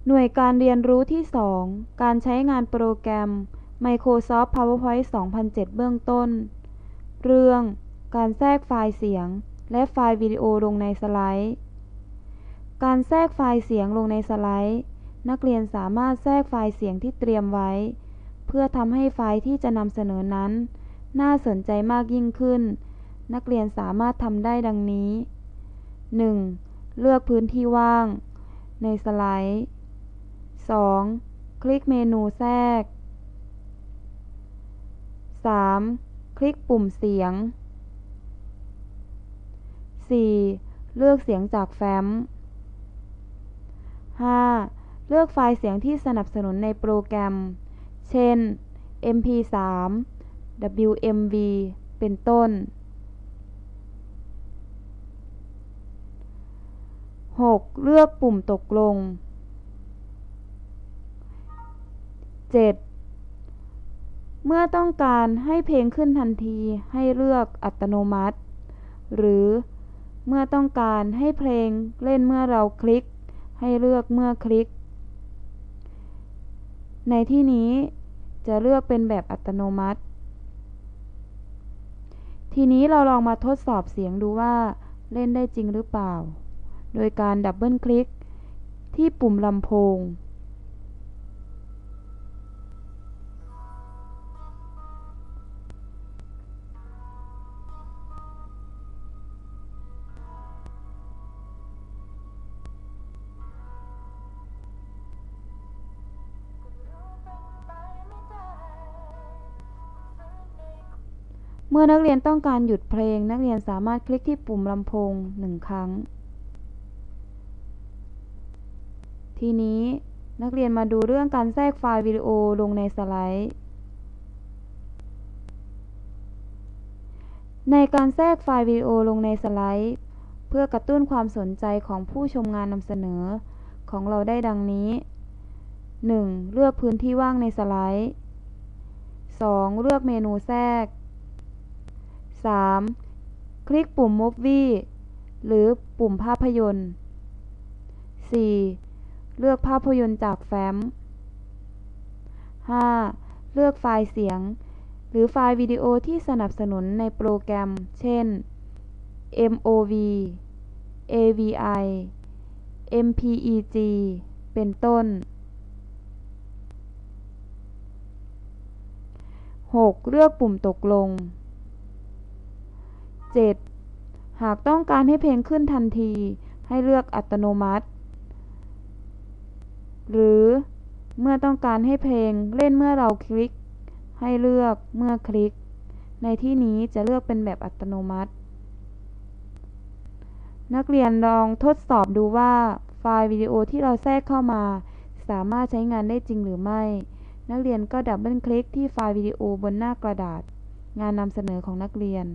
หน่วยการเรียนรู้ที่ 2 การใช้งานโปรแกรม Microsoft PowerPoint 2007 เบื้องต้น เรื่อง การแทรกไฟล์เสียงและไฟล์วิดีโอลงในสไลด์ การแทรกไฟล์เสียงลงในสไลด์ นักเรียนสามารถแทรกไฟล์เสียงที่เตรียมไว้ เพื่อทำให้ไฟล์ที่จะนำเสนอนั้นน่าสนใจมากยิ่งขึ้น นักเรียนสามารถทำได้ดังนี้ 1. เลือกพื้นที่ว่างในสไลด์ 2. คลิกเมนูแทรก 3. คลิกปุ่มเสียง 4. เลือกเสียงจากแฟ้ม 5. เลือกไฟล์เสียงที่สนับสนุนในโปรแกรม เช่น MP3 WMV เป็นต้น 6. เลือกปุ่มตกลง 7. เมื่อต้องการให้เพลงขึ้นทันทีให้เลือกอัตโนมัติ หรือเมื่อต้องการให้เพลงเล่นเมื่อเราคลิกให้เลือกเมื่อคลิก ในที่นี้จะเลือกเป็นแบบอัตโนมัติ ทีนี้เราลองมาทดสอบเสียงดูว่าเล่นได้จริงหรือเปล่า โดยการดับเบิลคลิกที่ปุ่มลำโพงเมื่อนักเรียนต้องการหยุดเพลงนักเรียนสามารถคลิกที่ปุ่มลำโพง1 ครั้ง ทีนี้นักเรียนมาดูเรื่องการแทรกไฟล์วิดีโอลงในสไลด์ ในการแทรกไฟล์วิดีโอลงในสไลด์ เพื่อกระตุ้นความสนใจของผู้ชมงานนำเสนอของเราได้ดังนี้ 1. เลือกพื้นที่ว่างในสไลด์ 2. เลือกเมนูแทรก 3. คลิกปุ่ม Movie หรือปุ่มภาพยนตร์ 4. เลือกภาพยนตร์จากแฟ้ม 5. เลือกไฟล์เสียงหรือไฟล์วิดีโอที่สนับสนุนในโปรแกรม เช่น MOV AVI MPEG เป็นต้น 6. เลือกปุ่มตกลง 7. หากต้องการให้เพลงขึ้นทันทีให้เลือกอัตโนมัติ หรือเมื่อต้องการให้เพลงเล่นเมื่อเราคลิกให้เลือกเมื่อคลิก ในที่นี้จะเลือกเป็นแบบอัตโนมัติ นักเรียนลองทดสอบดูว่าไฟล์วิดีโอที่เราแทรกเข้ามาสามารถใช้งานได้จริงหรือไม่ นักเรียนก็ดับเบิลคลิกที่ไฟล์วิดีโอบนหน้ากระดาษงานนำเสนอของนักเรียน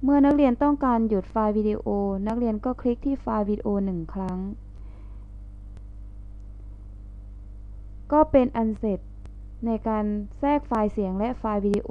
เมื่อนักเรียนต้องการหยุดไฟล์วิดีโอนักเรียนก็คลิกที่ไฟล์วิดีโอ1 ครั้งก็เป็นอันเสร็จในการแทรกไฟล์เสียงและไฟล์วิดีโอ